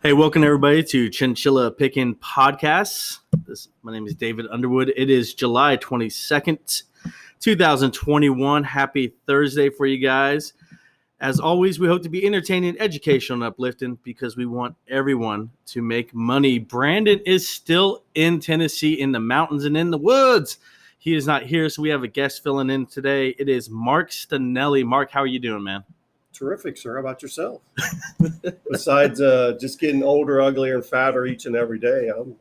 Hey, welcome everybody to Chinchilla Pickin' Podcasts. My name is David Underwood. It is July 22nd, 2021. Happy Thursday for you guys. As always, we hope to be entertaining, educational, and uplifting because we want everyone to make money. Brandon is still in Tennessee, in the mountains and in the woods. He is not here, so we have a guest filling in today. It is Mark Stanelle. Mark, how are you doing, man? Terrific, sir. How about yourself? Besides just getting older, uglier, and fatter each and every day, I'm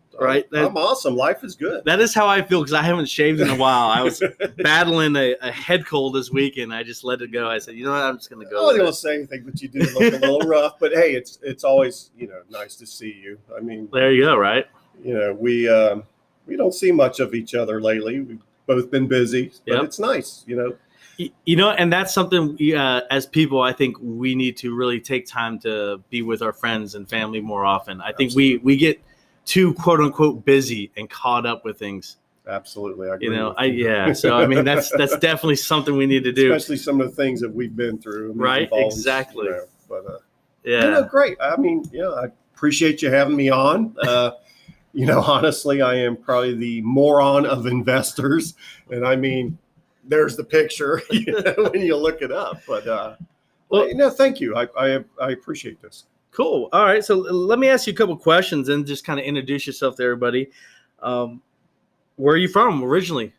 awesome. Life is good. That is how I feel because I haven't shaved in a while. I was battling a head cold this week, and I just let it go. I said, you know what, I'm just going to go. I wasn't going to say anything, but you do look a little rough. But hey, it's always nice to see you. I mean, there you go. Right. We don't see much of each other lately. We've both been busy, but It's nice. And that's something as people, I think we need to really take time to be with our friends and family more often. I think we get too quote unquote busy and caught up with things. Absolutely. I agree. So I mean, that's definitely something we need to do. Especially some of the things that we've been through. Right. Exactly. Great. I mean, I appreciate you having me on. Honestly, I am probably the moron of investors. And I mean, there's the picture when you look it up. But thank you. I appreciate this. Cool. All right. So let me ask you a couple questions and just kind of introduce yourself to everybody. Where are you from originally?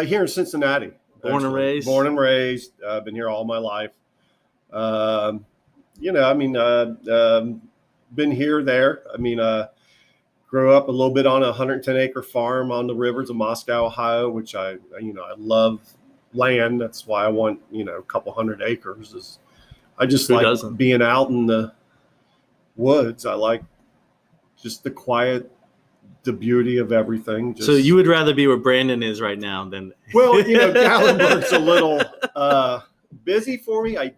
Here in Cincinnati. Born and raised. I've been here all my life. Been here, there. I mean, grew up a little bit on a 110-acre farm on the rivers of Moscow, Ohio, which I love land. That's why I want, a couple hundred acres. I just being out in the woods. I like just the quiet, the beauty of everything. So you would rather be where Brandon is right now than... Well, Gatlinburg's a little busy for me. I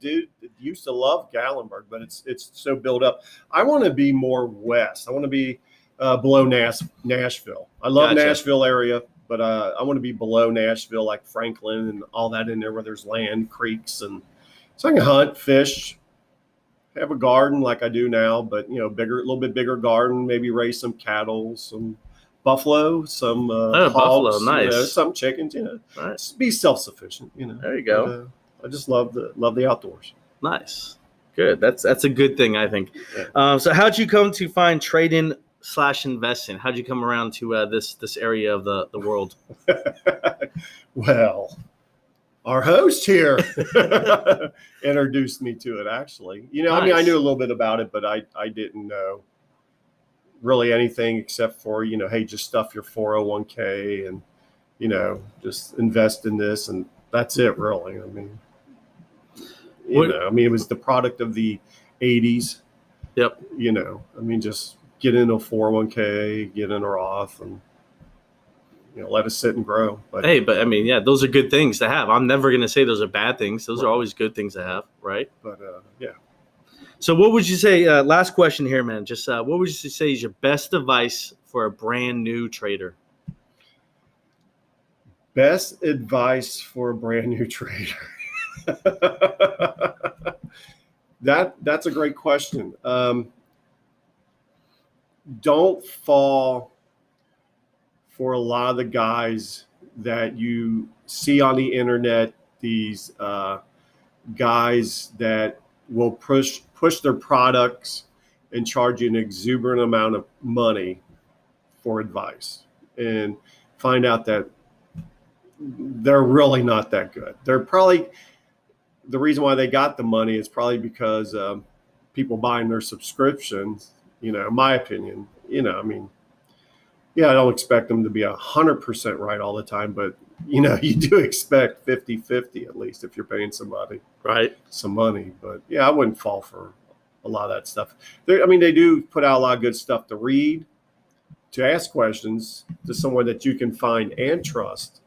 used to love Gatlinburg, but it's so built up. I want to be more west. I want to be below Nashville. I love Nashville area, but I want to be below Nashville, like Franklin and all that in there where there's land, creeks, and so I can hunt, fish, have a garden like I do now, but a little bit bigger garden, maybe raise some cattle, some buffalo, some hogs, buffalo, nice, some chickens, nice. Be self-sufficient, There you go. But, I just love the outdoors. Nice, good. That's a good thing, I think. Yeah. So how'd you come to find trading / investing? How'd you come around to this area of the world? Well, our host here introduced me to it, actually. Nice. I mean, I knew a little bit about it, but I didn't know really anything except for, hey, just stuff your 401k and, just invest in this. And that's it, really. I mean, it was the product of the 80s. Yep. Just get in a 401k, get in a Roth, and let us sit and grow. But I mean, those are good things to have. I'm never going to say those are bad things. Those are always good things to have, right? But So what would you say? Last question here, man. Just what would you say is your best advice for a brand new trader? Best advice for a brand new trader. That's a great question. Don't fall for a lot of the guys that you see on the internet, these guys that will push their products and charge you an exuberant amount of money for advice, and find out that they're really not that good. They're probably, the reason why they got the money is probably because people buying their subscriptions. In my opinion, I don't expect them to be 100% right all the time, but you do expect 50-50 at least if you're paying somebody some money. But I wouldn't fall for a lot of that stuff. They do put out a lot of good stuff to read, to ask questions to someone that you can find and trust.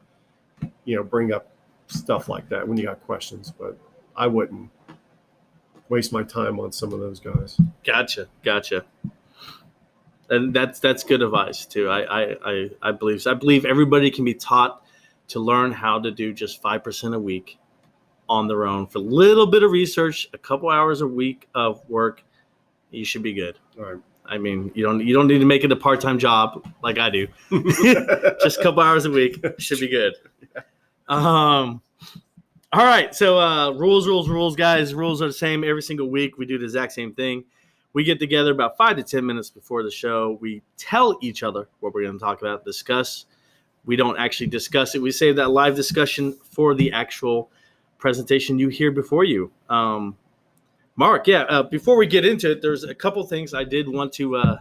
Bring up stuff like that when you got questions, but I wouldn't waste my time on some of those guys. Gotcha. And that's good advice too. I believe so. I believe everybody can be taught to learn how to do just 5% a week on their own for a little bit of research, a couple hours a week of work. You should be good. All right. I mean, you don't need to make it a part-time job like I do. Just a couple hours a week should be good. All right. So rules, guys. Rules are the same every single week. We do the exact same thing. We get together about 5 to 10 minutes before the show. We tell each other what we're going to talk about, discuss. We don't actually discuss it. We save that live discussion for the actual presentation you hear before you. Mark, before we get into it, there's a couple things I did want to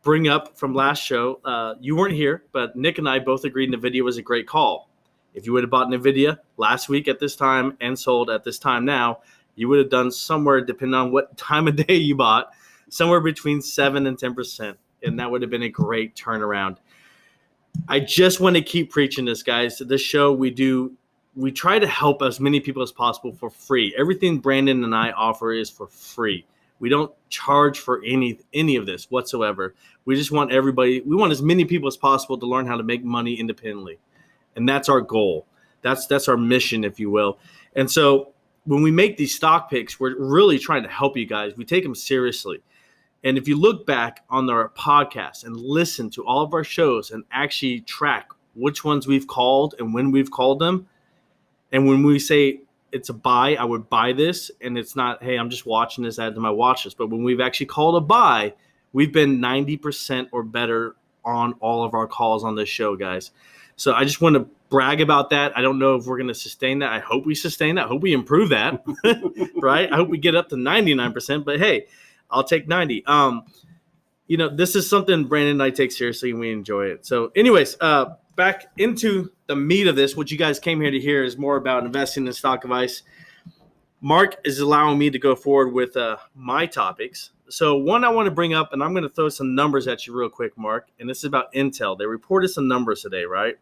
bring up from last show. You weren't here, but Nick and I both agreed NVIDIA was a great call. If you would have bought NVIDIA last week at this time and sold at this time now, you would have done somewhere, depending on what time of day you bought, somewhere between 7 and 10%. And that would have been a great turnaround. I just want to keep preaching this, guys. This show we try to help as many people as possible for free. Everything Brandon and I offer is for free. We don't charge for any of this whatsoever. We just want we want as many people as possible to learn how to make money independently. And that's our goal. That's our mission, if you will. And so when we make these stock picks, we're really trying to help you guys. We take them seriously. And if you look back on our podcast and listen to all of our shows and actually track which ones we've called and when we've called them, and when we say it's a buy, I would buy this, and it's not, hey, I'm just watching this, add to my watch list. But when we've actually called a buy, we've been 90% or better on all of our calls on this show, guys. So I just want to brag about that. I don't know if we're going to sustain that. I hope we sustain that. I hope we improve that, right? I hope we get up to 99%, but hey, I'll take 90. This is something Brandon and I take seriously, and we enjoy it. So anyways, back into the meat of this, what you guys came here to hear is more about investing in stock advice. Mark is allowing me to go forward with my topics. So one I want to bring up, and I'm going to throw some numbers at you real quick, Mark, and this is about Intel. They reported some numbers today, right?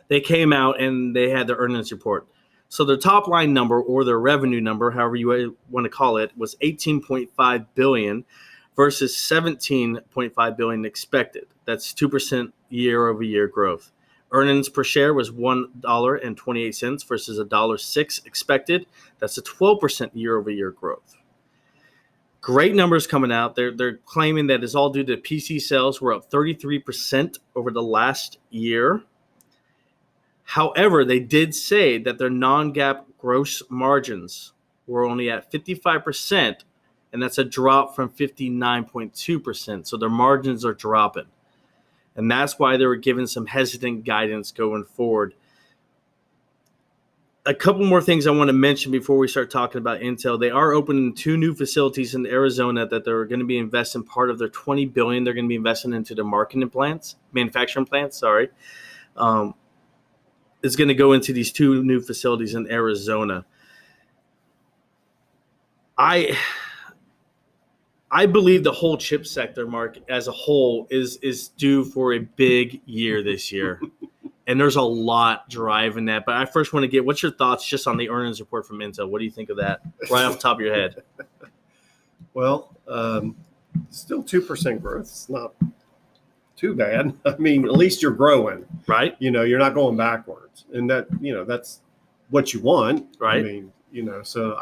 They came out and they had their earnings report. So their top line number, or their revenue number, however you want to call it, was $18.5 billion versus $17.5 billion expected. That's 2% year-over-year growth. Earnings per share was $1.28 versus $1.06 expected. That's a 12% year-over-year growth. Great numbers coming out. They're claiming that it's all due to PC sales were up 33% over the last year. However, they did say that their non-GAAP gross margins were only at 55%, and that's a drop from 59.2%. So their margins are dropping. And that's why they were given some hesitant guidance going forward. A couple more things I want to mention before we start talking about Intel. They are opening 2 new facilities in Arizona that they're going to be investing part of their $20 billion. They're going to be investing into the manufacturing plants. Is going to go into these 2 new facilities in Arizona. I believe the whole chip sector, Mark, as a whole is due for a big year this year. And there's a lot driving that. But I first want to get, what's your thoughts just on the earnings report from Intel? What do you think of that right off the top of your head? Well, still 2% growth. It's not too bad. I mean, at least you're growing. Right. You're not going backwards. And that, that's what you want. Right. I mean, so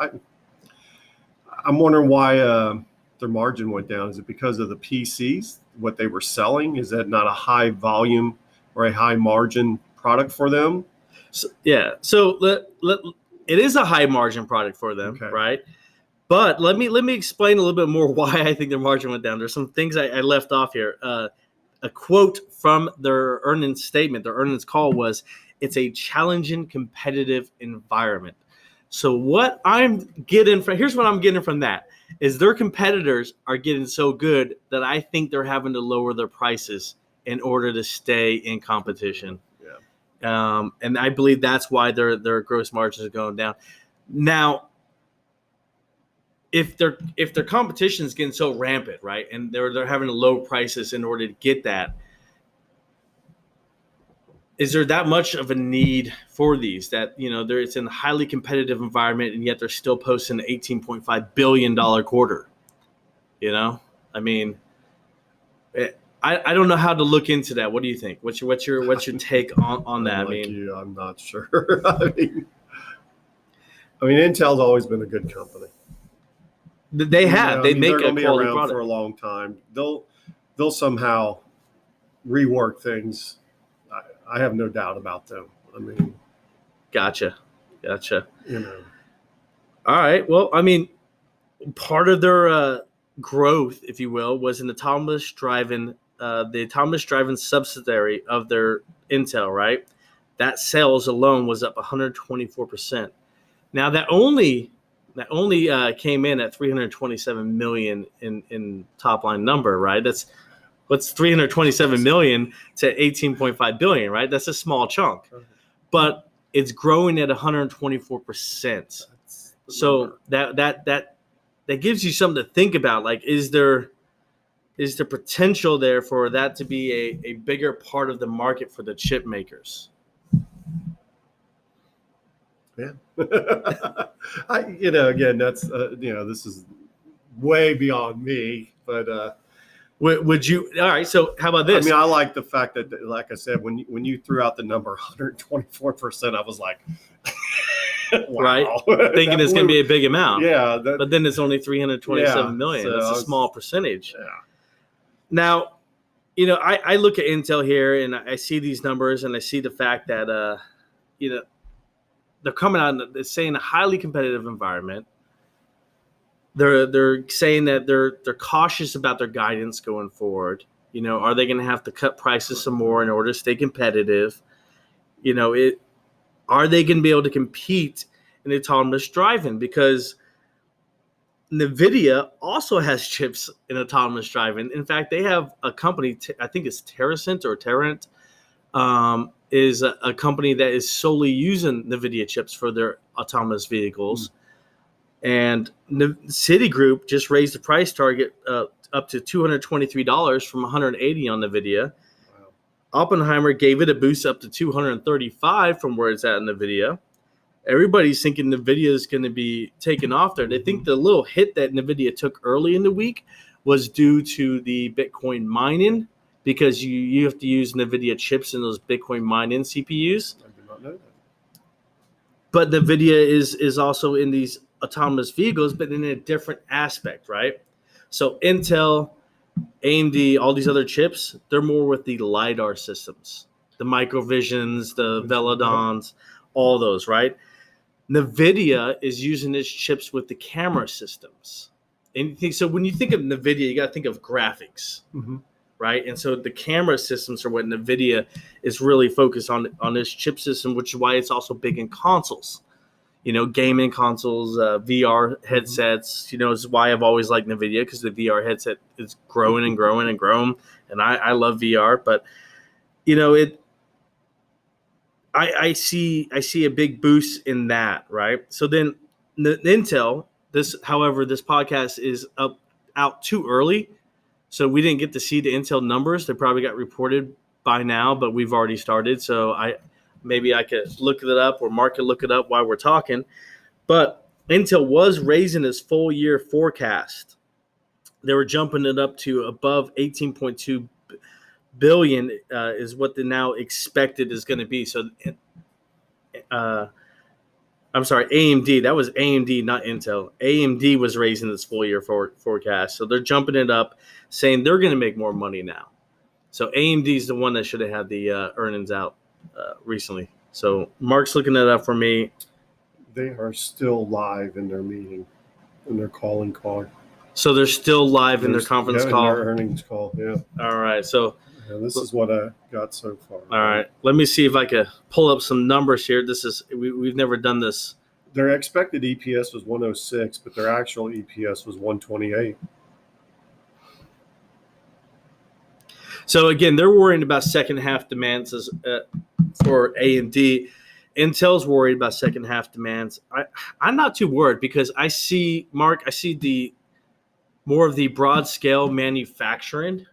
I'm wondering why their margin went down. Is it because of the PCs, what they were selling? Is that not a high volume or a high margin product for them? So it is a high margin product for them, okay, right? But let me explain a little bit more why I think their margin went down. There's some things I left off here. A quote from their earnings statement, their earnings call was, "It's a challenging competitive environment." So what I'm getting from, here's what I'm getting from that, is their competitors are getting so good that I think they're having to lower their prices in order to stay in competition. Yeah. And I believe that's why their gross margins are going down. Now, if their competition is getting so rampant, right, and they're having to low prices in order to get that, is there that much of a need for these that, it's in a highly competitive environment and yet they're still posting an $18.5 billion quarter? I mean, I don't know how to look into that. What do you think? What's your take on that? I'm not sure. I mean, Intel's always been a good company. They have. They make they're a going to be quality around product for a long time. They'll somehow rework things. I have no doubt about them. I mean, Gotcha. you know, All right. Well, I mean, part of their growth, if you will, was an autonomous driving, the autonomous driving subsidiary of their Intel, right? That sales alone was up 124%. Now that only came in at 327 million in top line number, right? That's what's 327 million to 18.5 billion, right? That's a small chunk, but it's growing at 124%. So that gives you something to think about. Like, is there potential there for that to be a bigger part of the market for the chip makers? Yeah. Again, that's this is way beyond me, but would you? All right. So how about this? I mean, I like the fact that, like I said, when you threw out the number 124%, I was like, wow. Right, thinking it's going to be a big amount. Yeah, but then it's only 327 million. So that's a small percentage. Yeah. Now, I look at Intel here and I see these numbers and I see the fact that they're coming out and they're saying a highly competitive environment. They're saying that they're cautious about their guidance going forward. Are they going to have to cut prices some more in order to stay competitive? Are they going to be able to compete in autonomous driving? Because NVIDIA also has chips in autonomous driving. In fact, they have a company, I think it's Terracent or Terrant, is a company that is solely using NVIDIA chips for their autonomous vehicles. And Citigroup just raised the price target up to $223 from $180 on NVIDIA. Wow. Oppenheimer gave it a boost up to $235 from where it's at in NVIDIA. Everybody's thinking NVIDIA is going to be taken off there. They think the little hit that NVIDIA took early in the week was due to the Bitcoin mining, because you have to use NVIDIA chips in those Bitcoin mining CPUs. I did not know that. But NVIDIA is also in these autonomous vehicles, but in a different aspect, right? So Intel, AMD, all these other chips, they're more with the LiDAR systems, the Microvisions, the Velodons, all those, right? NVIDIA is using its chips with the camera systems. So when you think of NVIDIA, you got to think of graphics, right? And so the camera systems are what NVIDIA is really focused on this chip system, which is why it's also big in consoles. Gaming consoles, VR headsets. This is why I've always liked NVIDIA, because the VR headset is growing and growing and growing, and I love VR. But I see a big boost in that, right? So then Intel. However, this podcast is out too early, so we didn't get to see the Intel numbers. They probably got reported by now, but we've already started. So maybe I could look it up, or Mark could look it up while we're talking. But Intel was raising its full year forecast. They were jumping it up to above 18.2 billion is what the now expected is going to be. So, I'm sorry, AMD. That was AMD, not Intel. AMD was raising its full year forecast. So they're jumping it up, saying they're going to make more money now. So AMD is the one that should have had the earnings out recently. So Mark's looking that up for me. They are still live in their meeting, in their calling call. So they're still live in their conference call? In their earnings call, yeah. All right. So this is what I got so far. All right. Let me see if I can pull up some numbers here. We've never done this. Their expected EPS was 106, but their actual EPS was 128. So again, they're worrying about second half demands for AMD. Intel's worried about second half demands. I'm not too worried, because I see the more of the broad scale manufacturing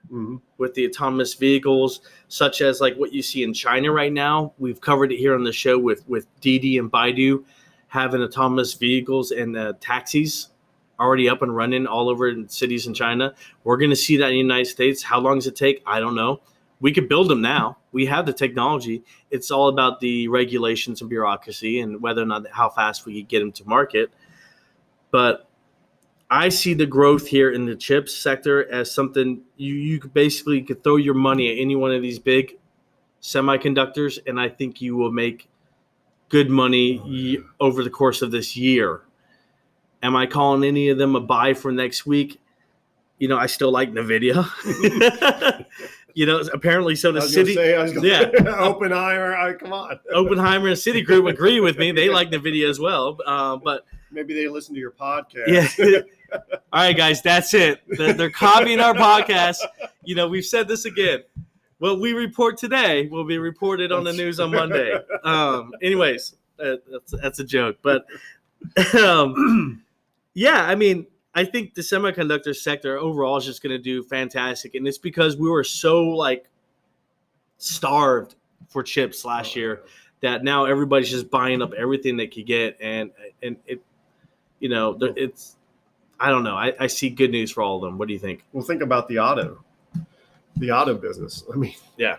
with the autonomous vehicles, such as like what you see in China right now. We've covered it here on the show with Didi and Baidu having autonomous vehicles and taxis already up and running all over in cities in China. We're going to see that in the United States. How long does it take? I don't know. We could build them now. We have the technology. It's all about the regulations and bureaucracy and whether or not how fast we could get them to market. But I see the growth here in the chips sector as something you basically could throw your money at any one of these big semiconductors, and I think you will make good money over the course of this year. Am I calling any of them a buy for next week? I still like NVIDIA. Apparently so does Citi. Oppenheimer, come on. Oppenheimer and Citigroup agree with me. They like NVIDIA as well. But maybe they listen to your podcast. Yeah. All right, guys, that's it. They're copying our podcast. We've said this again. What we report today will be reported on the news on Monday. Anyways, that's a joke. But yeah, I mean, I think the semiconductor sector overall is just going to do fantastic. And it's because we were so starved for last year that now everybody's just buying up everything they could get. And it, it's, I don't know. I see good news for all of them. What do you think? Well, think about the auto business. I mean, yeah.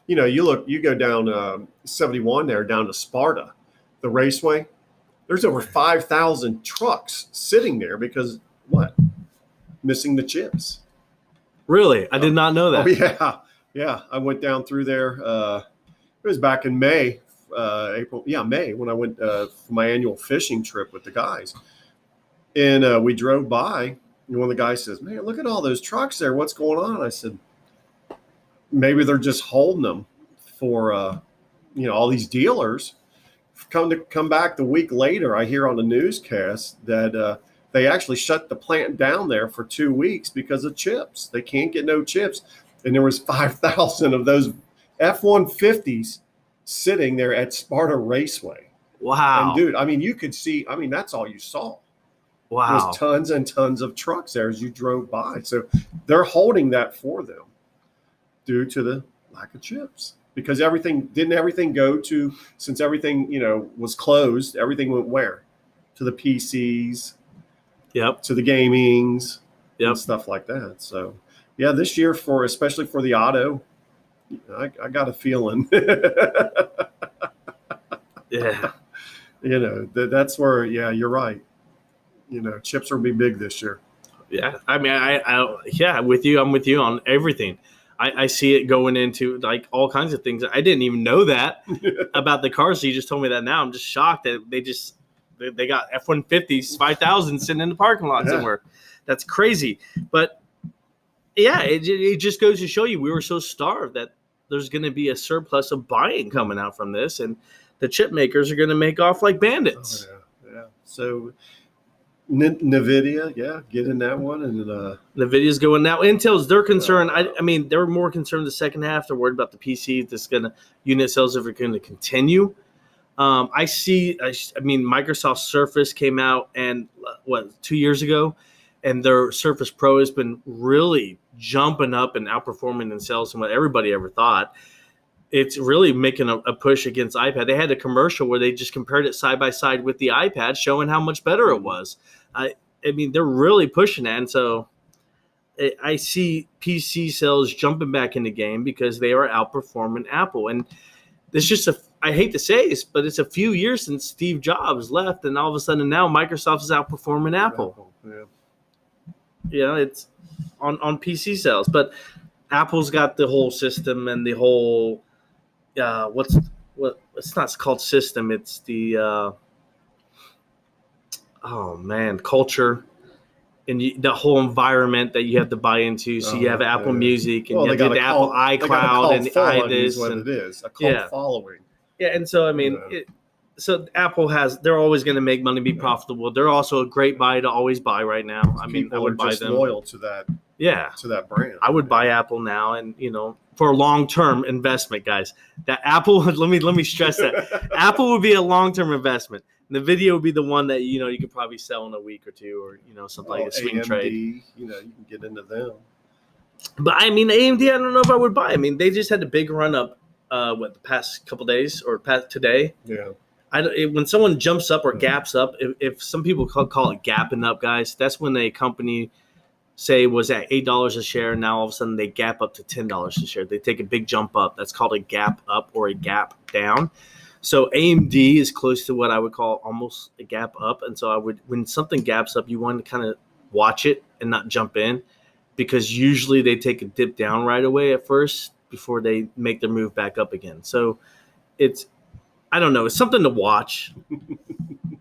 You go down 71 there, down to Sparta, the raceway. There's over 5,000 trucks sitting there because what? Missing the chips. Really? I did not know that. Oh, yeah. Yeah. I went down through there. It was back in May, April. Yeah, May, when I went for my annual fishing trip with the guys. And we drove by, and one of the guys says, "Man, look at all those trucks there. What's going on?" I said, "Maybe they're just holding them for, all these dealers." Come back the week later, I hear on the newscast that they actually shut the plant down there for 2 weeks because of chips. They can't get no chips. And there was 5,000 of those F-150s sitting there at Sparta Raceway. Wow. And dude, I mean, you could see, that's all you saw. Wow. There was tons and tons of trucks there as you drove by. So they're holding that for them due to the lack of chips. Because didn't everything go to, since everything, was closed, everything went where? To the PCs, yep, to the gamings, yep, and stuff like that. So, yeah, this year especially for the auto, I got a feeling. Yeah. That's where, yeah, you're right. Chips will be big this year. Yeah. I mean, I'm with you on everything. I see it going into all kinds of things. I didn't even know that about the cars. So you just told me that now. I'm just shocked that they got F-150s, 5,000 sitting in the parking lot somewhere. That's crazy. But yeah, it just goes to show you we were so starved that there's going to be a surplus of buying coming out from this, and the chip makers are going to make off like bandits. Oh, yeah. So NVIDIA, get in that one. And NVIDIA's going now. They're concerned. I mean, they're more concerned the second half. They're worried about the PC. Unit sales are going to continue. I mean, Microsoft Surface came out 2 years ago, and their Surface Pro has been really jumping up and outperforming in sales than what everybody ever thought. It's really making a push against iPad. They had a commercial where they just compared it side by side with the iPad, showing how much better it was. I mean, they're really pushing that. And so I see PC sales jumping back in the game because they are outperforming Apple. And it's just I hate to say this, but it's a few years since Steve Jobs left, and all of a sudden now Microsoft is outperforming Apple. Yeah. It's on PC sales. But Apple's got the whole system and the whole it's not called system, it's the culture and the whole environment that you have to buy into. So you have Apple Music, and you have the Apple iCloud, and is what it is, a cult following. Yeah, and so I mean, so Apple they're always going to make money, be profitable. They're also a great buy to always buy right now. I mean, I would buy them. Loyal to that. Yeah, to that brand. I would buy Apple now, and for a long-term investment, guys. That Apple, let me stress that Apple would be a long-term investment. And the video would be the one that you could probably sell in a week or two, or something like a swing AMD, trade. You can get into them. But I mean, AMD, I don't know if I would buy. I mean, they just had a big run up. The past couple days or past today? Yeah. When someone jumps up or gaps up, if some people call it gapping up, guys, that's when a company say was at $8 a share, and now all of a sudden they gap up to $10 a share. They take a big jump up. That's called a gap up or a gap down. So AMD is close to what I would call almost a gap up, and so when something gaps up, you want to kind of watch it and not jump in, because usually they take a dip down right away at first before they make their move back up again. So I don't know, it's something to watch.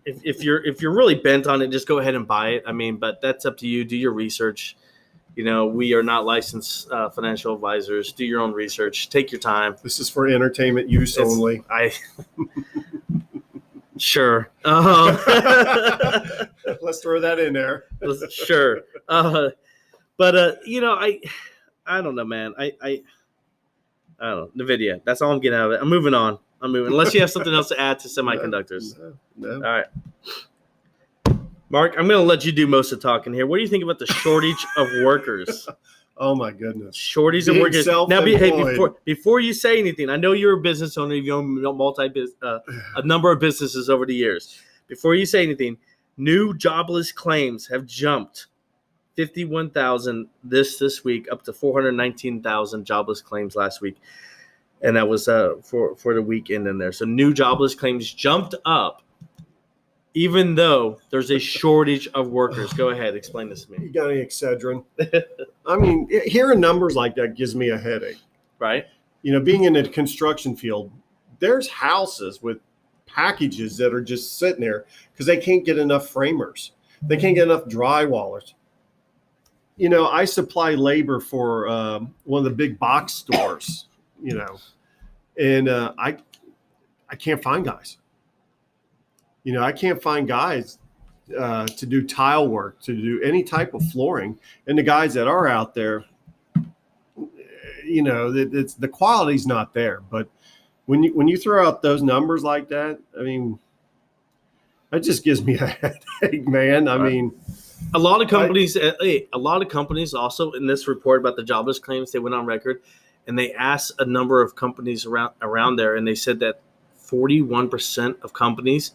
If you're really bent on it, just go ahead and buy it. I mean, but that's up to you. Do your research. We are not licensed financial advisors. Do your own research. Take your time. This is for entertainment use only. Sure. Let's throw that in there. Sure. But I don't know, man. I don't know. NVIDIA. That's all I'm getting out of it. I'm moving on. Unless you have something else to add to semiconductors. No. All right. Mark, I'm going to let you do most of the talking here. What do you think about the shortage of workers? Oh, my goodness. Shortage of workers. Now, before you say anything, I know you're a business owner. You've owned a number of businesses over the years. Before you say anything, new jobless claims have jumped 51,000 this week, up to 419,000 jobless claims last week. And that was for the weekend in there. So new jobless claims jumped up, even though there's a shortage of workers. Go ahead, explain this to me. You got any Excedrin? I mean, hearing numbers like that gives me a headache. Right. Being in the construction field, there's houses with packages that are just sitting there because they can't get enough framers. They can't get enough drywallers. I supply labor for one of the big box stores, and I can't find guys. I can't find guys to do tile work, to do any type of flooring. And the guys that are out there, the quality's not there. But when you throw out those numbers like that, I mean, that just gives me a headache, man. I mean, a lot of companies also in this report about the jobless claims, they went on record and they asked a number of companies around there, and they said that 41% of companies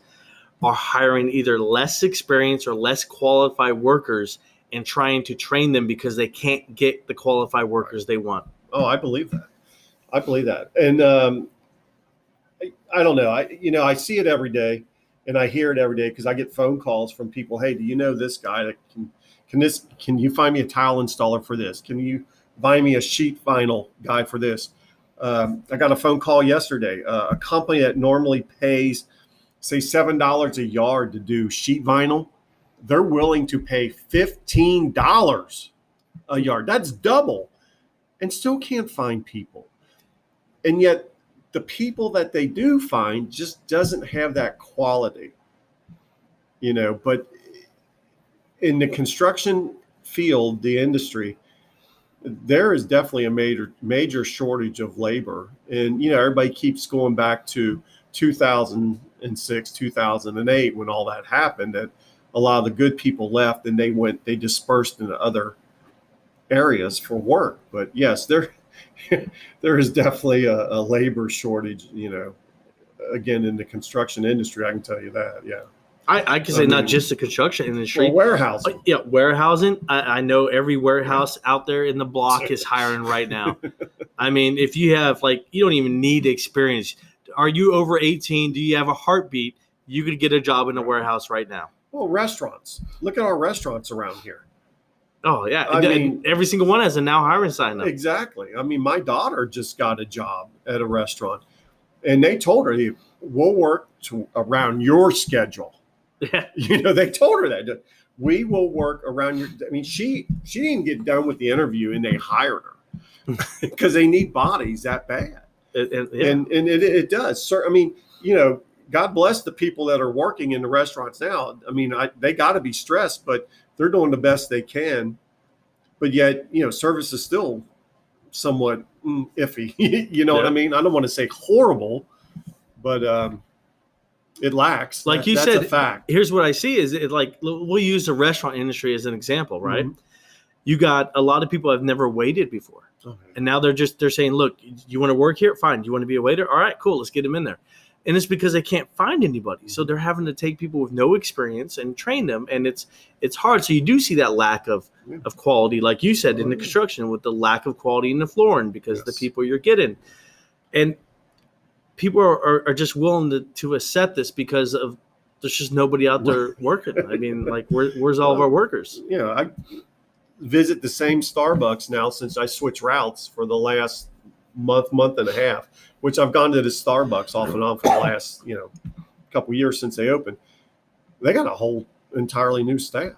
are hiring either less experienced or less qualified workers and trying to train them because they can't get the qualified workers they want. Oh, I believe that. And I don't know. I see it every day and I hear it every day because I get phone calls from people. Hey, do you know this guy that can you find me a tile installer for this? Can you buy me a sheet vinyl guy for this? I got a phone call yesterday. A company that normally pays, say, $7 a yard to do sheet vinyl, they're willing to pay $15 a yard. That's double, and still can't find people. And yet the people that they do find just doesn't have that quality, but in the construction field, the industry, there is definitely a major shortage of labor. And, everybody keeps going back to 2006, 2008, when all that happened, that a lot of the good people left and they dispersed into other areas for work. But yes, there is definitely a labor shortage, again, in the construction industry. I can tell you that. Yeah. I can say not just the construction industry. Well, warehousing. Yeah, warehousing. I know every warehouse out there in the block is hiring right now. I mean, if you have, you don't even need experience. Are you over 18? Do you have a heartbeat? You could get a job in a warehouse right now. Well, restaurants. Look at our restaurants around here. Oh, yeah. I mean, every single one has a now hiring sign up. Exactly. I mean, my daughter just got a job at a restaurant, and they told her, we'll work around your schedule. Yeah. They told her that. We will work around your. I mean, she didn't get done with the interview, and they hired her because they need bodies that bad. And it does. Sir, I mean, God bless the people that are working in the restaurants now. I mean, they got to be stressed, but they're doing the best they can. But yet, service is still somewhat iffy. What I mean? I don't want to say horrible, but it lacks. Like you said, a fact. Here's what I see is we'll use the restaurant industry as an example, right? Mm-hmm. You got a lot of people have never waited before. Okay. And now they're saying, look, you want to work here? Fine. Do you want to be a waiter? All right, cool. Let's get them in there. And it's because they can't find anybody. So they're having to take people with no experience and train them. And it's hard. So you do see that lack of quality, like you said, in the construction, with the lack of quality in the flooring because the people you're getting. And people are just willing to accept this because of There's just nobody out there working. I mean, like, where's all of our workers? You know, I visit the same Starbucks now since I switched routes for the last month and a half, which I've gone to the Starbucks off and on for the last, couple years since they opened. They got a whole entirely new staff.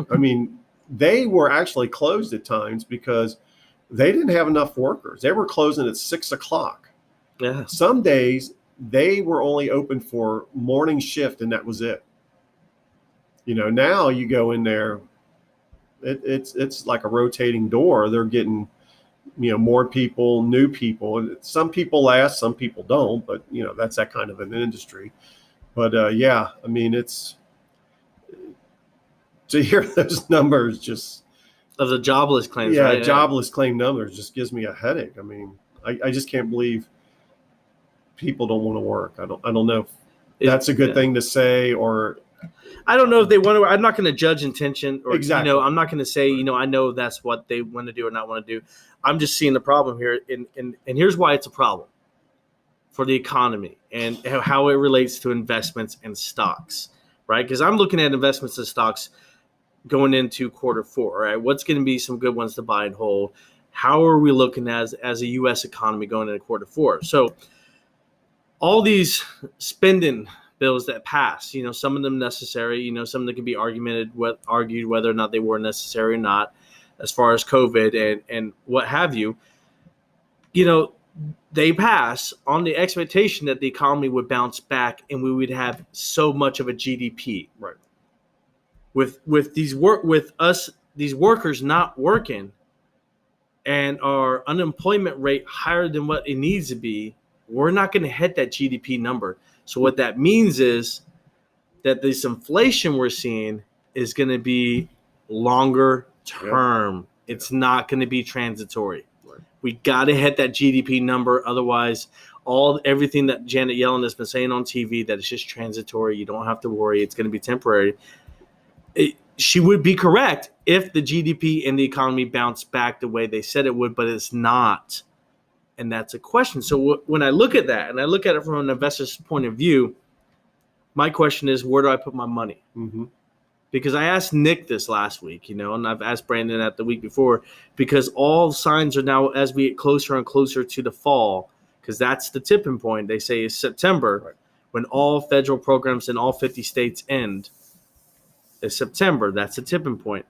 I mean, they were actually closed at times because they didn't have enough workers. They were closing at 6:00. Yeah. Some days they were only open for morning shift, and that was it. Now you go in there, it's like a rotating door. They're getting, more people, new people, and some people last, some people don't. But that's that kind of an industry. But yeah, I mean, it's to hear those numbers just of the jobless claims. Yeah, right? jobless claim numbers just gives me a headache. I mean, I just can't believe people don't want to work. I don't know if that's a good thing to say, or I don't know if they want to. I'm not going to judge intention, or exactly. I'm not going to say I know that's what they want to do or not want to do. I'm just seeing the problem here, and here's why it's a problem for the economy and how it relates to investments and stocks, right? Because I'm looking at investments and stocks going into Q4, right? What's going to be some good ones to buy and hold? How are we looking as a U.S. economy going into Q4? So all these spending bills that pass, some of them necessary, some of them can be argued whether or not they were necessary or not, as far as COVID and what have you. They pass on the expectation that the economy would bounce back and we would have so much of a GDP. Right. With these workers not working and our unemployment rate higher than what it needs to be, we're not going to hit that GDP number. So what that means is that this inflation we're seeing is going to be longer term. Yep. It's not going to be transitory. Right. We got to hit that GDP number. Otherwise, everything that Janet Yellen has been saying on TV, that it's just transitory, you don't have to worry, it's going to be temporary. She would be correct if the GDP and the economy bounced back the way they said it would, but it's not. And that's a question. So when I look at that, and I look at it from an investor's point of view, my question is, where do I put my money? Mm-hmm. Because I asked Nick this last week, and I've asked Brandon that the week before, because all signs are now, as we get closer and closer to the fall, because that's the tipping point, they say is September, right, when all federal programs in all 50 states end. Is September. That's a tipping point.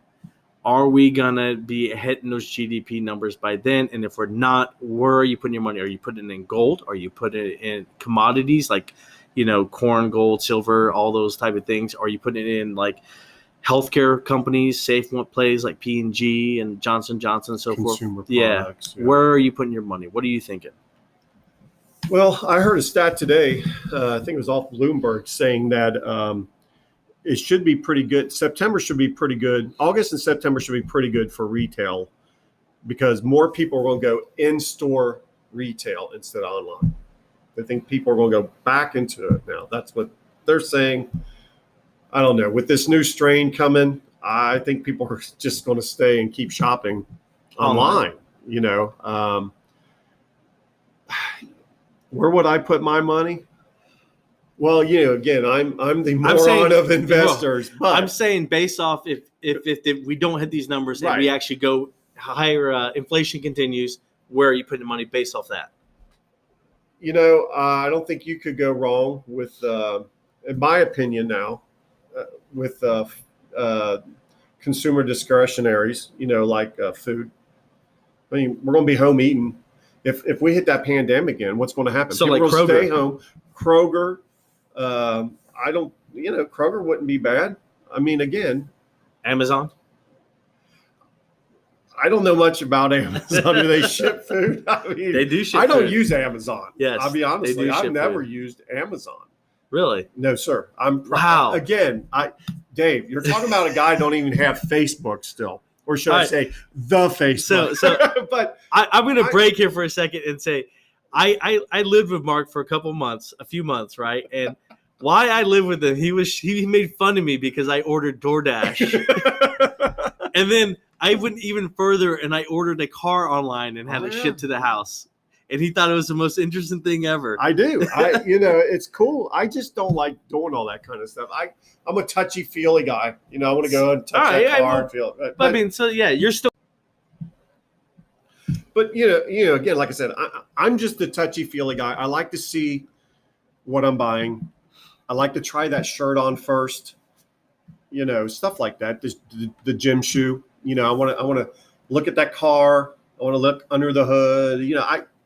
Are we going to be hitting those GDP numbers by then? And if we're not, where are you putting your money? Are you putting it in gold? Are you putting it in commodities like, corn, gold, silver, all those type of things? Are you putting it in like healthcare companies, safe plays like P&G and Johnson & Johnson and so Consumer forth? products, yeah. Where are you putting your money? What are you thinking? Well, I heard a stat today, I think it was off Bloomberg, saying that it should be pretty good. September should be pretty good. August and September should be pretty good for retail because more people are going to go in-store retail instead of online. I think people are going to go back into it now. That's what they're saying. I don't know. With this new strain coming, I think people are just going to stay and keep shopping online. Where would I put my money? Well, again, I'm the moron of investors. But I'm saying based off if we don't hit these numbers, right, and we actually go higher, inflation continues, where are you putting money based off that? I don't think you could go wrong with, in my opinion now, with consumer discretionaries, like food. I mean, we're going to be home eating. If we hit that pandemic again, what's going to happen? So people like Kroger. Stay home. Kroger. Kroger wouldn't be bad. I mean, again, Amazon. I don't know much about Amazon. Do they ship food? I mean, they do ship I don't food. use Amazon. Yes, I'll be honest. I've never food. used Amazon. Really? No, sir. Wow. Again, Dave, you're talking about a guy who don't even have Facebook still. Or should I say the Facebook? So but I'm going to break here for a second and say I lived with Mark for a few months, right? And why I lived with him, he made fun of me because I ordered DoorDash. And then I went even further and I ordered a car online and had it shipped to the house. and he thought it was the most interesting thing ever. I do. It's cool. I just don't like doing all that kind of stuff. I'm a touchy-feely guy. I want to go and touch that car and feel it. But I mean, so yeah, you're still. But again, like I said, I'm just the touchy-feely guy. I like to see what I'm buying. I like to try that shirt on first. Stuff like that. The gym shoe. I want to look at that car. I want to look under the hood.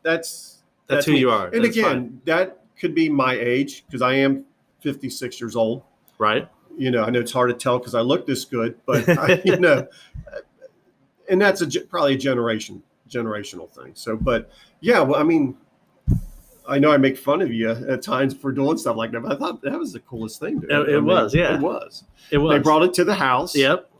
That's who me. you are. And that's again, fine. that could be my age because I am 56 years old. Right. I know it's hard to tell because I look this good, but and that's probably a generational thing. So, but yeah, well, I mean, I know I make fun of you at times for doing stuff like that, but I thought that was the coolest thing. It was. They brought it to the house. Yep.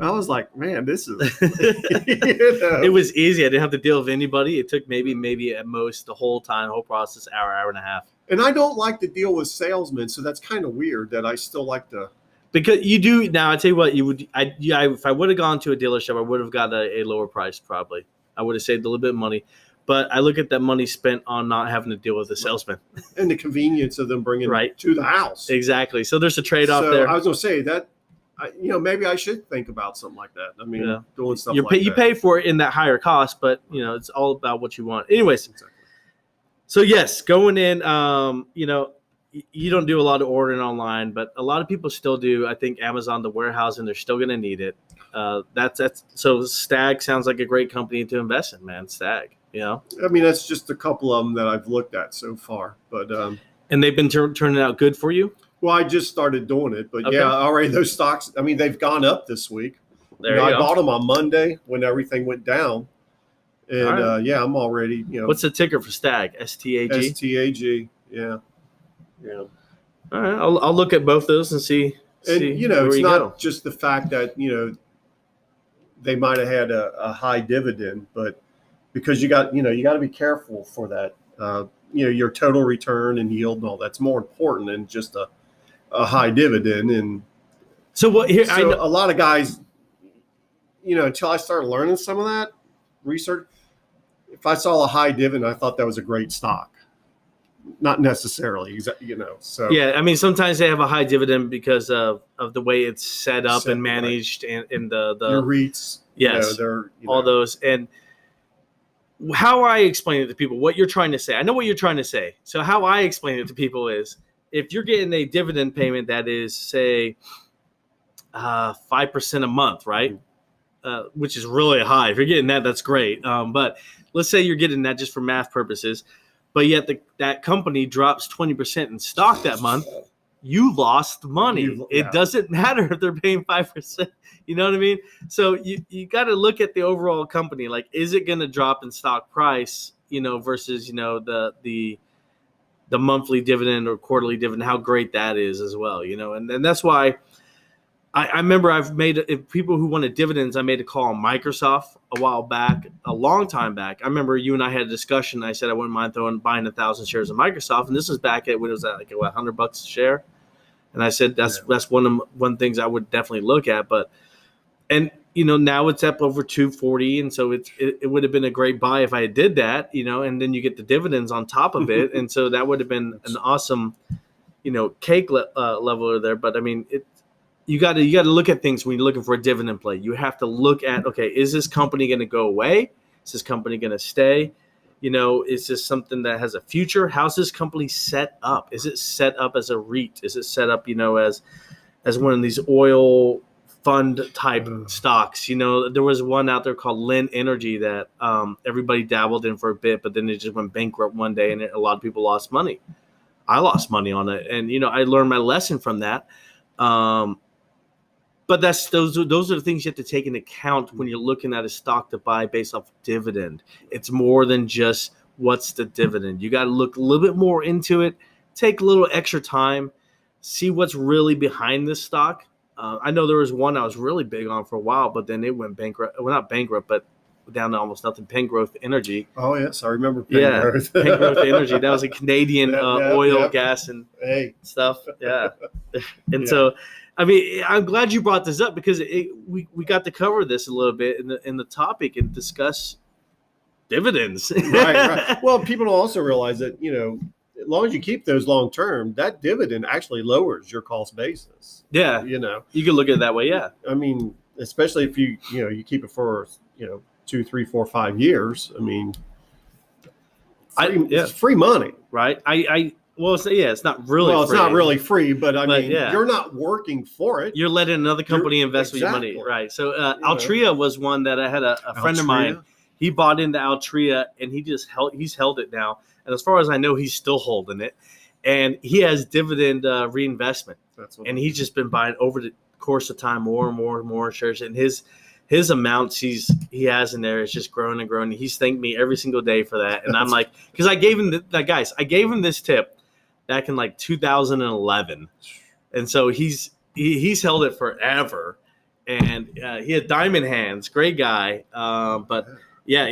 I was like, man, this is. It was easy. I didn't have to deal with anybody. It took maybe at most the whole process, hour and a half. And I don't like to deal with salesmen, so that's kind of weird that I still like to. Because you do now. I tell you what, if I would have gone to a dealership, I would have got a lower price probably. I would have saved a little bit of money. But I look at that money spent on not having to deal with the salesman. And the convenience of them bringing it to the house. Exactly. So there's a trade-off there. I was going to say that, maybe I should think about something like that. I mean, doing stuff like that. You pay for it in that higher cost, but, it's all about what you want. Anyways, exactly. So, yes, going in, you don't do a lot of ordering online, but a lot of people still do. I think Amazon, the warehousing, they're still going to need it. So Stag sounds like a great company to invest in, man. Stag. I mean, that's just a couple of them that I've looked at so far, but and they've been turning out good for you. Well, I just started doing it, but okay. Yeah, already those stocks. I mean, they've gone up this week. I bought them on Monday when everything went down, and right. I'm already. What's the ticker for Stag? STAG. STAG. Yeah. All right, I'll look at both those and see. And it's not just the fact that they might have had a high dividend, but because you got to be careful for that. Your total return and yield and all that's more important than just a high dividend. And so what here? So a lot of guys, until I started learning some of that research, if I saw a high dividend, I thought that was a great stock. Not necessarily, So yeah, I mean, sometimes they have a high dividend because of the way it's set up and managed, and the your REITs. Yes, all those. And how I explain it to people, what you're trying to say. I know what you're trying to say. So how I explain it to people is, if you're getting a dividend payment that is, say, 5% a month, right? Which is really high. If you're getting that, that's great. But let's say you're getting that just for math purposes. But yet that company drops 20% in stock that month, you lost money. It doesn't matter if they're paying 5%. You know what I mean? So you got to look at the overall company. Like, is it going to drop in stock price, versus, the monthly dividend or quarterly dividend, how great that is as well, And that's why I remember if people who wanted dividends, I made a call on Microsoft a while back, a long time back. I remember you and I had a discussion. I said I wouldn't mind buying 1,000 shares of Microsoft, and this was back at when it was at like $100 a share. And I said that's one things I would definitely look at. But now it's up over 240, and so it would have been a great buy if I did that, and then you get the dividends on top of it, and so that would have been an awesome, cake level there. But I mean You got to look at things when you're looking for a dividend play. You have to look at, okay, is this company going to go away? Is this company going to stay? Is this something that has a future? How's this company set up? Is it set up as a REIT? Is it set up, as one of these oil fund type stocks? There was one out there called Lynn Energy that everybody dabbled in for a bit, but then it just went bankrupt one day, and a lot of people lost money. I lost money on it, and I learned my lesson from that. But those are the things you have to take into account when you're looking at a stock to buy based off dividend. It's more than just what's the dividend. You got to look a little bit more into it, take a little extra time, see what's really behind this stock. I know there was one I was really big on for a while, but then it went bankrupt. Well, not bankrupt, but down to almost nothing. Pengrowth Energy. Oh, yes. I remember Pengrowth. Yeah, Pengrowth Energy. That was a Canadian oil, gas, and stuff. Yeah. And so, I mean, I'm glad you brought this up because we got to cover this a little bit in the topic and discuss dividends. Right. Well, people don't also realize that, as long as you keep those long term, that dividend actually lowers your cost basis. Yeah. You can look at it that way. Yeah. I mean, especially if you keep it for, 2, 3, 4, 5 years. I mean, it's free money. Right. It's not really free. It's not really free, but you're not working for it. You're letting another company invest with your money. Right. So Altria was one that I had a friend of mine. He bought into Altria and he's held it now. And as far as I know, he's still holding it. And he has dividend reinvestment. And he's just been buying over the course of time more and more shares. And his amounts he has in there is just growing and growing. He's thanked me every single day for that. And I'm like, because I gave him this tip back in like 2011. And so he's held it forever. And he had diamond hands, great guy. But yeah,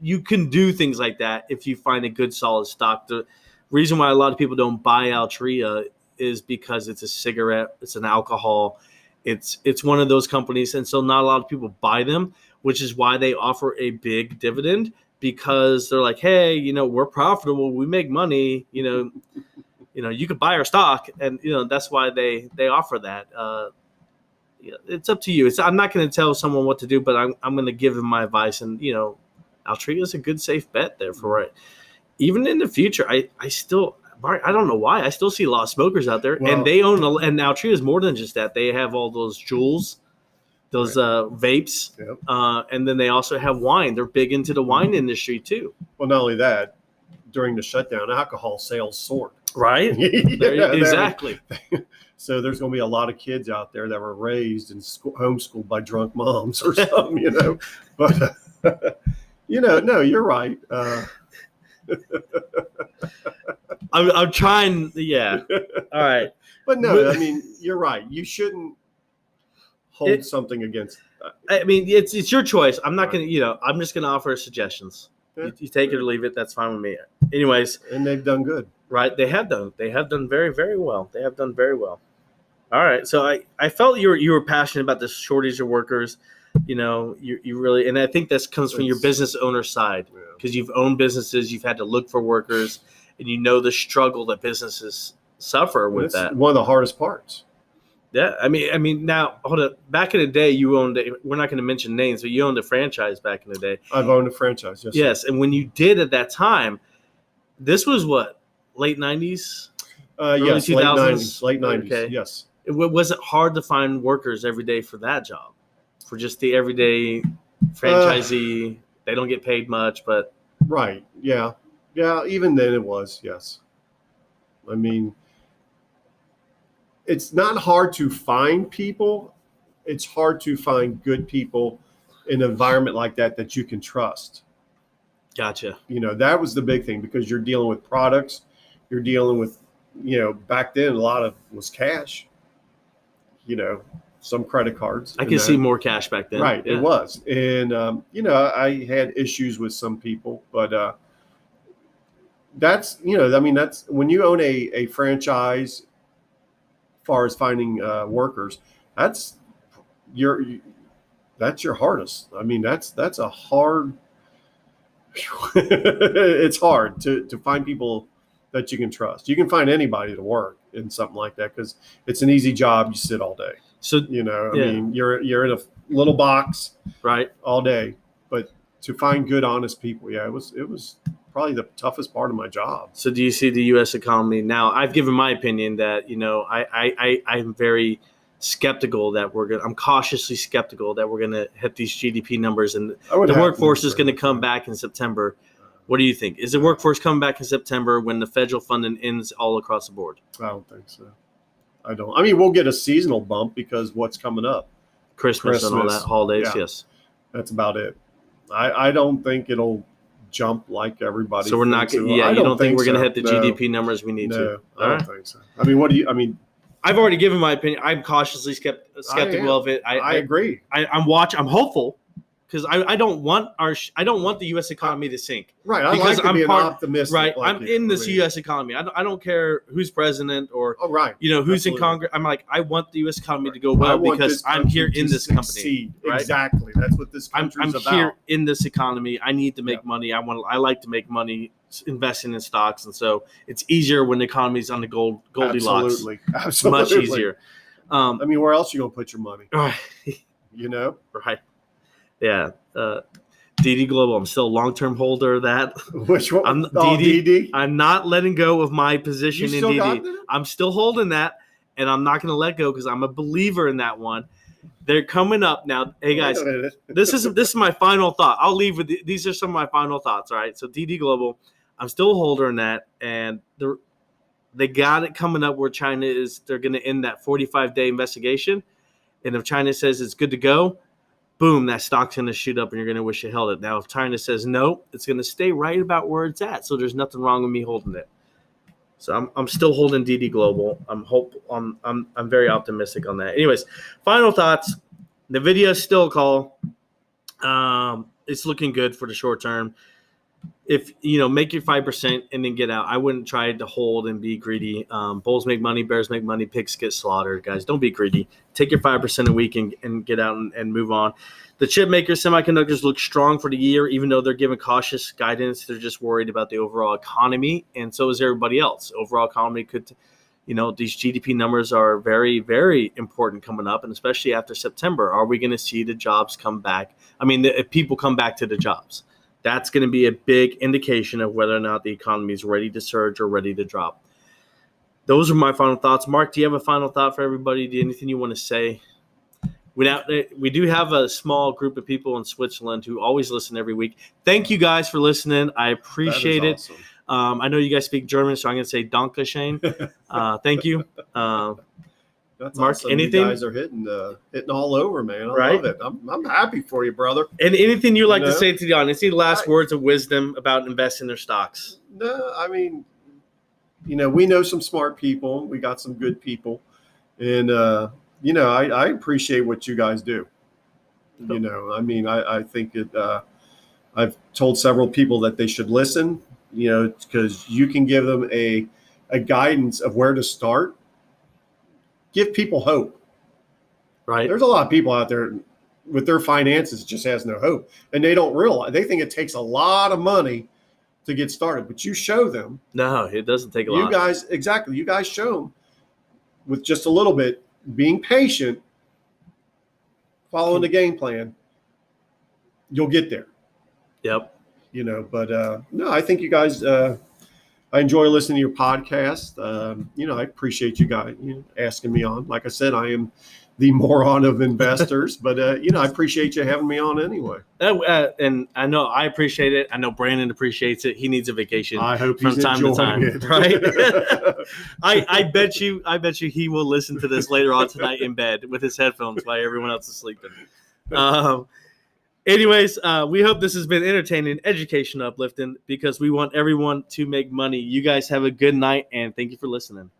you can do things like that if you find a good solid stock. The reason why a lot of people don't buy Altria is because it's a cigarette, it's an alcohol, it's one of those companies, and so not a lot of people buy them, which is why they offer a big dividend, because they're like, hey, we're profitable, we make money, you could buy our stock, and that's why they offer that. It's up to you. I'm not going to tell someone what to do, but I'm going to give them my advice, and Altria is a good safe bet there for it. Even in the future, I don't know why. I still see a lot of smokers out there, and they own and Altria is more than just that. They have all those jewels, those vapes, and then they also have wine. They're big into the wine industry too. Well, not only that, during the shutdown, alcohol sales soared. Right? Exactly. So there's going to be a lot of kids out there that were raised and homeschooled by drunk moms or something, But no, you're right. I'm trying. Yeah. All right. But no, you're right. You shouldn't hold something against. It's your choice. I'm not going to, I'm just going to offer suggestions. Yeah. You take it or leave it. That's fine with me. Anyways. And they've done good. Right. They have done very, very well. They have done very well. All right. So I felt you were passionate about the shortage of workers. You really, and I think this comes from your business owner side, because you've owned businesses, you've had to look for workers, and the struggle that businesses suffer with that. One of the hardest parts. Yeah. Now hold up. Back in the day, you owned we're not going to mention names, but you owned a franchise back in the day. I've owned a franchise. Yes. Yes. And when you did at that time, this was what? Late 90s? Yes, 2000s? Late 90s, okay. Yes. Was it hard to find workers every day for that job? For just the everyday franchisee, they don't get paid much, but... Right, yeah. Yeah, even then it was, yes. It's not hard to find people. It's hard to find good people in an environment like that you can trust. Gotcha. That was the big thing, because you're dealing with products. You're dealing with, back then a lot of was cash, some credit cards. I can see more cash back then. Right. Yeah. It was. And, I had issues with some people, but that's when you own a franchise, as far as finding workers, that's your hardest. That's a hard, it's hard to find people that you can trust. You can find anybody to work in something like that, because it's an easy job. You sit all day. So, you're in a little box, right, all day, but to find good, honest people. Yeah, it was probably the toughest part of my job. So do you see the U.S. economy now? I've given my opinion that, I'm very skeptical that I'm cautiously skeptical that we're going to hit these GDP numbers, and the workforce is going to come back in September. What do you think? Is the workforce coming back in September when the federal funding ends all across the board? I don't think so. I don't. We'll get a seasonal bump because what's coming up. Christmas and all that, holidays, yeah. Yes. That's about it. I don't think it'll jump like everybody. So we're not. Yeah, you don't think we're going to hit the GDP numbers we need to? I don't think so. What do you? I've already given my opinion. I'm cautiously skeptical of it. I agree. I'm hopeful. because I don't want I don't want the U.S. economy to sink. Right. I Because like to I'm be an part- optimist. Right. Like I'm you. in this I mean, U.S. economy. I don't care who's president or Oh, right. who's Absolutely. in Congress. I'm like, I want the U.S. economy to go I well want because this I'm here country in to this company. succeed. Right? Exactly. That's what this I'm country's about. here in this economy. I need to make money. I like to make money investing in stocks, and so it's easier when the economy's on the Goldilocks. Absolutely. Much easier. I mean, where else are you gonna put your money? Right. You know? Right. Yeah. DD Global. I'm still a long-term holder of that. Which one? I'm DD. I'm not letting go of my position You in still got DD. it? I'm still holding that, and I'm not going to let go because I'm a believer in that one. They're coming up now. Hey guys, Wait a minute. this is my final thought. I'll leave with these are some of my final thoughts. All right. So DD Global, I'm still a holder in that, and they got it coming up where they're going to end that 45-day investigation, and if China says it's good to go, boom, that stock's going to shoot up and you're going to wish you held it. Now, if China says no, it's going to stay right about where it's at. So there's nothing wrong with me holding it. So I'm still holding DD Global. I'm very optimistic on that. Anyways, final thoughts. NVIDIA is still a call. It's looking good for the short term. If make your 5% and then get out. I wouldn't try to hold and be greedy. Bulls make money, bears make money, pigs get slaughtered. Guys, don't be greedy. Take your 5% a week and get out and move on. The chip makers, semiconductors look strong for the year, even though they're giving cautious guidance. They're just worried about the overall economy, and so is everybody else. Overall economy could, these GDP numbers are very, very important coming up, and especially after September. Are we going to see the jobs come back? I mean, if people come back to the jobs. That's going to be a big indication of whether or not the economy is ready to surge or ready to drop. Those are my final thoughts. Mark, do you have a final thought for everybody? Anything you want to say? We do have a small group of people in Switzerland who always listen every week. Thank you guys for listening. I appreciate it. Awesome. I know you guys speak German, so I'm going to say Danke schön. Thank you. That's Mark, awesome. anything? You guys are hitting all over, man. I Right? love it. I'm happy for you, brother. And anything you'd like to say to the audience? Any last words of wisdom about investing in their stocks? No, I mean, we know some smart people. We got some good people. And, I appreciate what you guys do. I mean, I think I've told several people that they should listen, because you can give them a guidance of where to start. Give people hope. Right. There's a lot of people out there with their finances just has no hope, and they don't realize. They think it takes a lot of money to get started, but you show them. No, it doesn't take a lot. You guys show them with just a little bit, being patient, following the game plan. You'll get there. Yep. But no, I think you guys. I enjoy listening to your podcast. I appreciate you guys asking me on. Like I said, I am the moron of investors, but I appreciate you having me on anyway. And I know I appreciate it. I know Brandon appreciates it. He needs a vacation. I hope from he's time to time, it. right? I bet you he will listen to this later on tonight in bed with his headphones while everyone else is sleeping. Anyways, we hope this has been entertaining, education, uplifting, because we want everyone to make money. You guys have a good night, and thank you for listening.